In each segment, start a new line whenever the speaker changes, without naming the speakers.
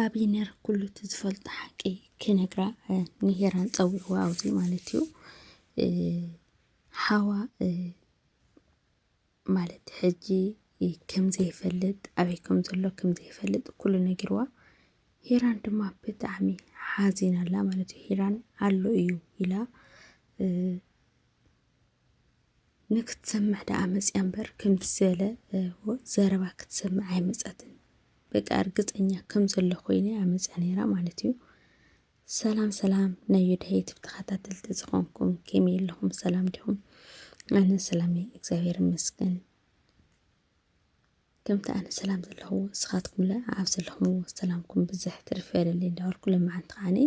አቢነር ኩሉ ትዝፈልጥ ሓቂ ክነግራ ንሄራን ፀዊዕዋ ኣብዚ ማለት እዩ ሓዋ ማለት ሕጂ ከም ዘይፈልጥ ኣበይ ከም ዘሎ ከም ዘይፈልጥ ኩሉ ነጊርዋ ሄራን ድማ ብጣዕሚ ሓዚና ኣላ ማለት እዩ ሄራን ኣሎ እዩ ኢላ ንክትሰምዕ ዳኣ መፅያ እምበር ከምዚ ዝበለ ዘረባ ክትሰምዕ ኣይመፀትን በቃ እርግጠኛ ከም ዘሎ ኮይነ ኣመፅያ ነይራ ማለት እዩ ሰላም ሰላም ናይ ዩድሄት ተኸታተልቲ ዝኾንኩም ከመይ ኣለኹም ሰላም ዲኹም ኣነ ሰላም እግዚአብሔር ይመስገን ከምቲ ኣነ ሰላም ዘለኹ ንስኻትኩም ለ ኣብ ዘለኹም ሰላምኩም ብዝሕ ትርፍ ይበለለይ እንዳበልኩ ለማዓንቲ ኸዓኒ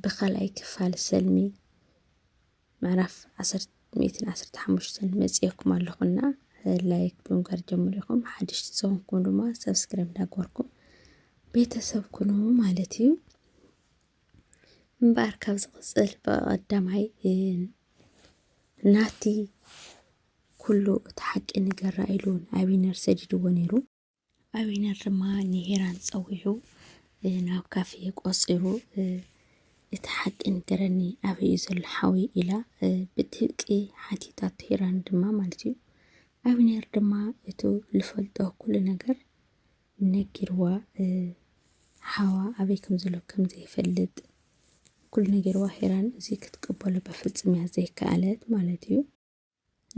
ብኻልኣይ ክፋል ሰልሚ ምዕራፍ 115 መፅአኩም ኣለኹና ላይክ ብምግባር ጀምሪኹም ሓድሽቲ ዝኾንኩም ድማ ሰብስክራይብ እንዳገበርኩም ቤተሰብ ኩኑ ማለት እዩ እምበር ካብ ዝቕፅል በቐዳማይ ናቲ ኩሉ እቲ ሓቂ ንገራ ኢሉን ኣቢነር ሰዲድዎ ነይሩ ኣቢነር ድማ ንሄራን ፀዊዑ ናብ ካፌ ቆፂሩ እቲ ሓቂ ንገረኒ ኣበይ እዩ ዘሎ ሓዊ ኢላ ብጥብቂ ሓቲታት ሄራን ድማ ማለት እዩ ኣቢነር ድማ እቲ ልፈልጦ ኩሉ ነገር ነጊርዋ ሓዋ ኣበይ ከም ዘሎ ከም ዘይፈልጥ ኩሉ ነጊርዋ ሄራን እዚ ክትቅበሎ በፍጹም እያ ዘይከኣለት ማለት እዩ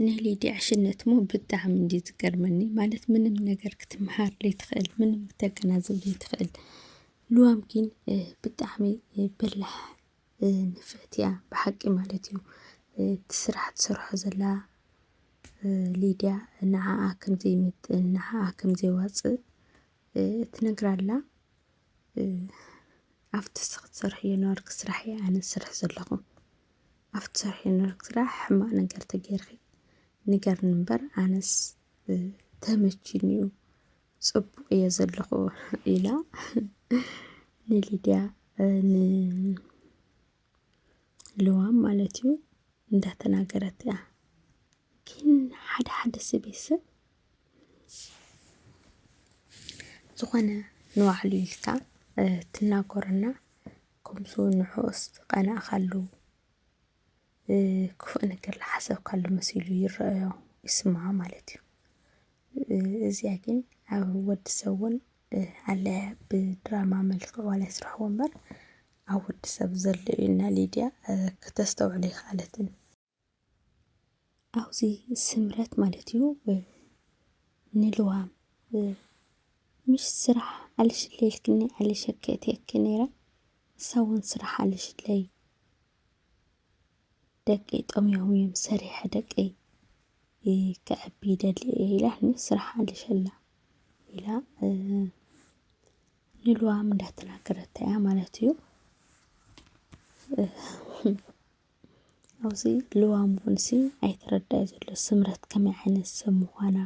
ንሊድያ ዕሽነት ሞ ብጣዕሚ እንዲ ዝገርመኒ ማለት ምንም ነገር ክትመሃር ዘይትኽእል ምንም ክተገናዝብ ዘይትኽእል ልዋም ግን ብጣዕሚ በላሕ ንፍዕት እያ ብሓቂ ማለት እዩ እቲ ስራሕ ትሰርሖ ዘላ ሊድያ ንዓኣ ከም ዘይምጥን ንዓኣ ከም ዘይዋፅእ ትነግራ ኣላ ኣብቲ ክትሰርሕዮ ነበርክ ስራሕ እየ ኣነ ዝሰርሕ ዘለኹ ኣብቲ ትሰርሕዮ ነበርክ ስራሕ ሕማቕ ነገር ተገይርኺ ንገርኒ እምበር ኣነስ ተመችዩኒ እዩ ፅቡቕ እየ ዘለኹ ኢላ ንሊድያ ንልዋም ማለት እዩ እንዳተናገረት እያ ግን ሓደ ሓደ ሰብ ዝኾነ ንባዕሉ ኢልካ ትናገረና ከምዚ ንሑስ ቀናእኻሉ ክፉእ ነገር ዝሓሰብካሉ መሲሉ ይረአዮ ይስምዖ ማለት እዩ እዚኣ ግን ኣብ ወዲ ሰብ እውን ኣለ ብድራማ መልክዕ ዋላ ይስርሕዎ እምበር ኣብ ወዲ ሰብ ዘሎ እዩ እና ሊድያ ክተስተውዕሎ ይከኣለትን ኣብዚ ስምረት ማለት እዩ ንልዋም مش ስራሕ ኣለሽለይ ኢልክኒ ኣለሸከትየኪ ነይረ እሳ እውን ስራሕ ኣለሽለይ ደቀይ ጠምዮም እዮም ሰሪሐ ደቀይ ከዕቢ ይደሊ ኢላ ስራሕ ኣለሸላ ኢላ ንልዋም እንዳተናገረት እያ ማለት እዩ ኣብዚ ልዋም እውን ኣይተረዳእ ዘሎ ስምረት ከመይ ዓይነት ሰብ ምዃና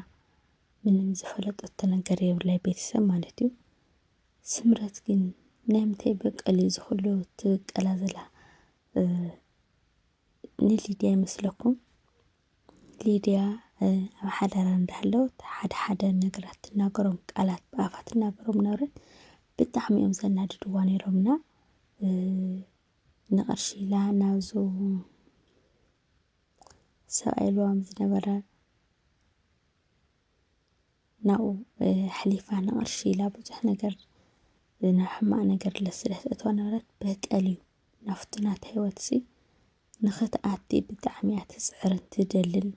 ምንም ዝፈለጠቶ ነገር የብላይ ቤተሰብ ማለት እዩ ስምረት ግን ናይ ምንታይ በቀል እዩ ዝኽእሉ ትበቀላ ዘላ ንሊድያ ይመስለኩም ሊድያ ኣብ ሓዳራ እንዳሃለወት ሓደ ነገራት ትናገሮም ቃላት ብኣፋ ትናገሮም ነበረት ብጣዕሚ እዮም ዘናድድዋ ነይሮምና ንቕርሺ ኢላ ናብዙ ሰብኣይ ልዋም ዝነበረ ናብኡ ሕሊፋ ንቕርሺ ኢላ ብዙሕ ነገር ናብ ሕማቕ ነገር ስለተእትዋ ነበረት በቀል እዩ ናብቲ ናታ ሂወት ንኽትኣቲ ብጣዕሚ እያ ትፅዕርን ትደልን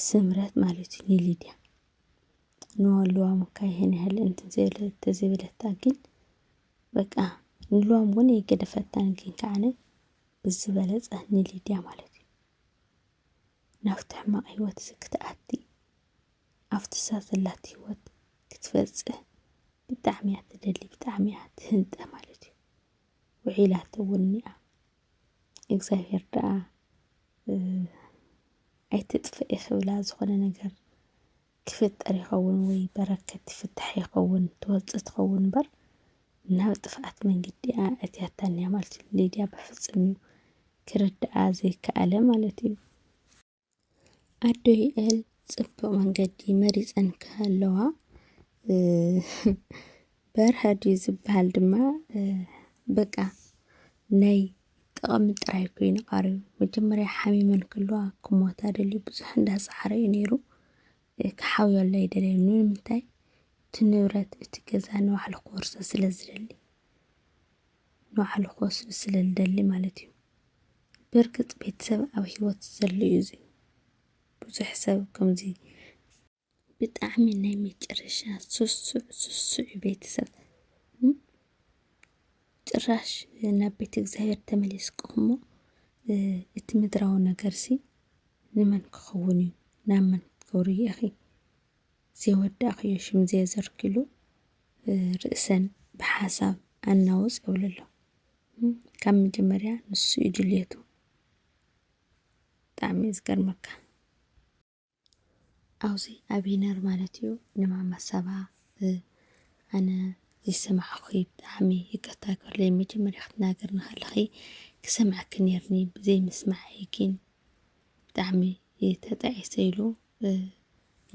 ስምረት ማለት እዩ ንሊድያ ንልዋም እኳ ይሄን ያህል እንተዘይበለታ ግን በቃ ንልዋም እውን የገደፈታን ግን ከዓነ ብዝበለፀ ንሊድያ ማለት እዩ ናብቲ ሕማቕ ሂወት ክትኣቲ ኣብቲ ሰብ ዘላት ሂወት ክትበፅሕ ብጣዕሚ እያ ትደሊ ብጣዕሚ እያ ትህንጠ ማለት እዩ ውዒላቶ እውን እኒኣ እግዚኣብሔር ደኣ ኣይትጥፍእ ክብላ ዝኾነ ነገር ክፍጠር ይኸውን ወይ በረከት ይፍታሕ ይኸውን ትወፅእ ትኸውን እምበር ናብ ጥፍኣት መንገዲ እያ ኣትያታኒ እያ ማለት እዩ ሊድያ ብፍፅም እዩ ክርድኣ ዘይከኣለ ማለት እዩ ኣዶ ይኤል ፅቡቕ መንገዲ መሪፀን ከለዋ በርሀ ድዩ ዝበሃል ድማ በቃ ናይ ጥቕሚ ጥራይ ኮይኑ ቀሪቡ መጀመርያ ሓሚመን ከለዋ ክሞታ ደልዩ ብዙሕ እንዳፀዓረ እዩ ነይሩ። ክሓብዮላ ይደለየ ንምንታይ እቲ ንብረት እቲ ገዛ ንባዕሉ ክወርሶ ስለ ዝደሊ ንባዕሉ ክወስዶ ስለ ዝደሊ ማለት እዩ። በርግፅ ቤተሰብ ኣብ ሂወት ዘሎ እዩ እዚ ብዙሕ ሰብ ከምዚ ብጣዕሚ ናይ መጨረሻ ስሱዕ ቤተሰብ ጭራሽ ናብ ቤተ እግዚኣብሔር ተመሊስኩ እሞ እቲ ምድራዊ ነገርሲ ንመን ክኸውን እዩ ናብ መን ክትገብሩ እየ ኣኺ ዘይወዳእኽዮ ሽም ዘየዘርኪሉ ርእሰን ብሓሳብ ኣናውፅ የብሉ ኣሎ። ካብ መጀመርያ ንሱ እዩ ድልየቱ። ብጣዕሚ እዩ ዝገርመካ። ኣብዚ ኣቢነር ማለት እዩ ንማማ ሰባ ኣነ ዘይሰማዕኹ ብጣዕሚ ይቅርታ ግበርለይ መጀመርያ ክትናገር ንኸለኺ ክሰምዐኪ ነይርኒ ብዘይምስማዐይ ግን ብጣዕሚ ተጣዒሰ ኢሉ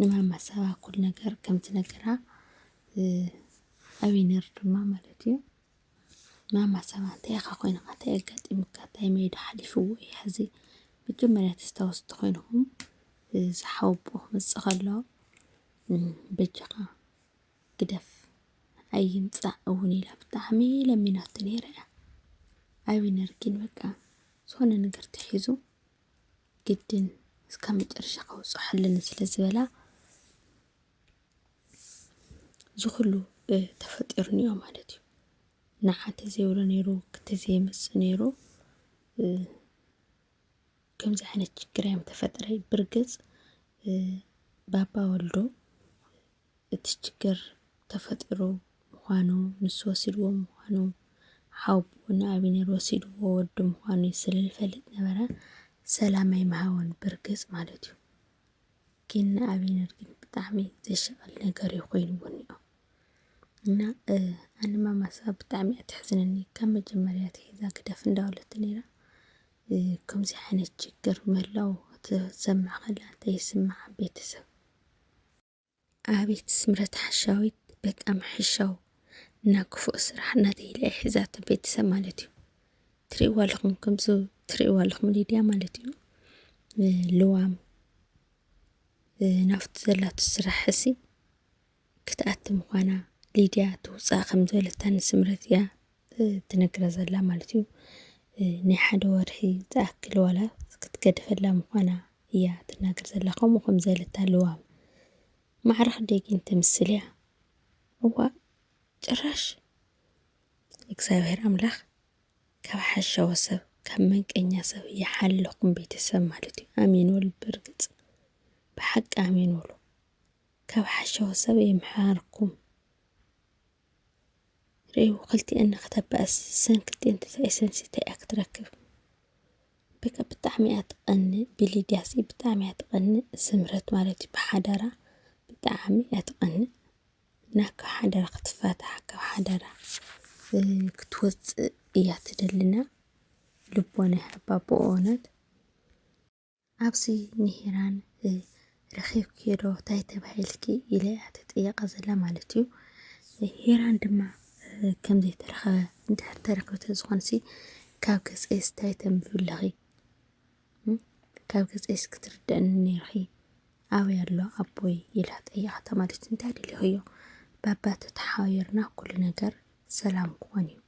ንማማ ሰባ ኩሉ ነገር ከም ዝነገራ ኣቢነር ድማ ማለት እዩ ማማ ሰባ እንታይ ኢኻ ኮይንካ እንታይ ኣጋጢሙካ እንታይ መይዳ ሓሊፍዎ እዩ ሕዚ መጀመርያ ተስታወስቲ ኮይንኩም ዝሓወቦ ክመፅእ ከሎ በጅኻ ግደፍ ኣይምፃእ እውን ኢላ ብጣዕሚ ለሚናቶ ነይራ እያ። ኣቢነር ግን በቃ ዝኾነ ነገር ትሒዙ ግድን እስካብ መጨረሻ ከውፅኦ ኣለኒ ስለ ዝበላ ዝኩሉ ተፈጢሩ እኒኦ ማለት እዩ። ንዓ ተዘይብሎ ነይሩ ተዘይመፅእ ነይሩ ከምዚ ዓይነት ችግር እዮም ተፈጥረ ብርግፅ ባባ ወልዶ እቲ ችግር ተፈጢሩ ምዃኑ ንሱ ወሲድዎ ምዃኑ ሓውኡ ንኣቢነር ወሲድዎ ወዱ ምዃኑ ስለዝፈልጥ ነበረ ሰላም ኣይመሃቦን ብርግፅ ማለት እዩ። ግን ንኣቢነር ግን ብጣዕሚ ዘሸቐል ነገር እዩ ኮይኑዎ እኒኦ እና ኣነ ማማ ሰባ ብጣዕሚ እያ ትሕዝነኒ ካብ መጀመርያ ትሒዛ ግደፍ እንዳበለቶ ነይራ ከምዚ ዓይነት ችግር ምህላው ክትሰምዕ ከላ እንታይ ይስማዓ ቤተሰብ ኣቤት ስምረት ሓሻዊት በቃ ምሕሻው እና ክፉእ ስራሕ እናተይላ ሒዛቶ ቤተሰብ ማለት እዩ። ትሪእዋ ኣለኹም ከምዚ ትሪእዋ ኣለኹም ሊድያ ማለት እዩ ልዋም ናብቲ ዘላቶ ስራሕ ሕሲ ክትኣቲ ምዃና ሊድያ ትውፃእ ከም ዝበለታ ንስምረት እያ ትነግራ ዘላ ማለት እዩ። ናይ ሓደ ወርሒ ዝኣክል ዋላ ክትገድፈላ ምዃና እያ ትናገር ዘላ ከምኡ ከም ዝበለታ ልዋም ማዕረ ክንደይ ግን ትምስል እያ እዋ ጭራሽ እግዚኣብሔር ኣምላኽ ካብ ሓሻዊ ሰብ ካብ መንቀኛ ሰብ ይሓልኹም ቤተሰብ ማለት እዩ። ኣሜን ወሉ ብርግፅ ብሓቂ ኣሜን ወሉ ካብ ሓሻዊ ሰብ ይምሓርኩም ርእዩ ክልቲአን ክተባእስ ሰን ክልቲአን ተሳኢሰን እንታይ እያ ክትረክብ በቃ ብጣዕሚ እያ ትቐንእ ብሊድያሲ ብጣዕሚ እያ ትቐንእ ስምረት ማለት እዩ ብሓዳራ ብጣዕሚ እያ ትቐንእ እና ካብ ሓዳራ ክትፋታሕ ካብ ሓዳራ ክትወፅእ እያ ትደልና ልቦና ይሕባ ብእውነት ኣብዚ ንሂራን ረኺብኪ ዶ እንታይ ተባሂልኪ ኢላ እያ ትጥየቃ ዘላ ማለት እዩ። ሂራን ድማ ከም ዘይተረኸበ እንድሕር ተረከበ ዝኾንሲ ካብ ገፀይስ እንታይ ተንብብለኺ ካብ ገፀይስ ክትርድአኒ ነይርኺ ኣበይ ኣሎ ኣቦይ ኢላ ጠይቃታ ማለት እዩ። እንታይ ደሊኽዮ ባባተ ተሓዋዊርና ኩሉ ነገር ሰላም ክኾን እዩ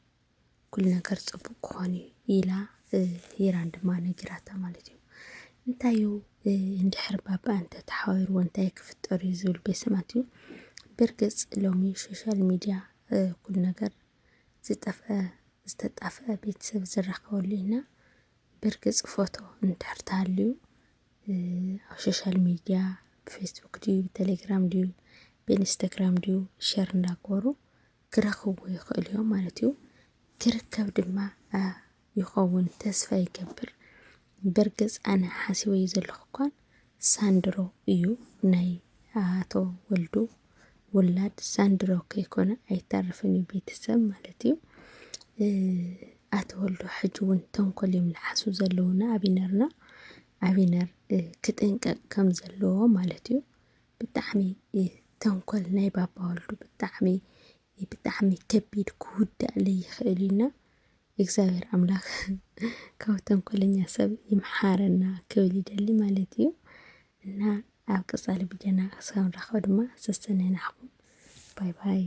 ኩሉ ነገር ፅቡቅ ክኾን እዩ ኢላ ሂራን ድማ ነጊራታ ማለት እዩ። እንታይ እዩ እንድሕር ባባ እንተተሓዋዊርዎ እንታይ ክፍጠር እዩ ዝብል ቤተሰባት እዩ። ብርግፅ ሎሚ ሶሻል ሚድያ ኩሉ ነገር ዝጠፍአ ዝተጣፍአ ቤተሰብ ዝራኸበሉ ኢና ብርግፅ ፎቶ እንድሕር ተሃልዩ ኣብ ሶሻል ሚድያ ብፌስቡክ ድዩ ብቴሌግራም ድዩ ብኢንስታግራም ድዩ ሸር እንዳገበሩ ክረኽብዎ ይኽእሉ እዮም ማለት እዩ። ክርከብ ድማ ይኸውን ተስፋ ይገብር ብርግፅ ኣነ ሓሲበዩ ዘለኹ እኳን ሳንድሮ እዩ ናይ ኣቶ ወልዱ ውላድ ሳንድሮ ከይኮነ ኣይተርፍን እዩ ቤተሰብ ማለት እዩ። ኣቶ ወልዱ ሕጂ እውን ተንኮል እዮም ዝሓስቡ ዘለውና ኣቢነርና ኣቢነር ክጥንቀቅ ከም ዘለዎ ማለት እዩ። ብጣዕሚ ተንኮል ናይ ባባ ወልዱ ብጣዕሚ ብጣዕሚ ከቢድ ክውዳእ ዘይኽእል እዩና እግዚአብሔር ኣምላኽ ካብ ተንኮለኛ ሰብ ይምሓረና ክብል ይደሊ ማለት እዩ እና ኣብ ቀፃሊ ቪድዮና ክሳብ ንራኸብ ድማ ሰስተነ ናኹም ባይ ባይ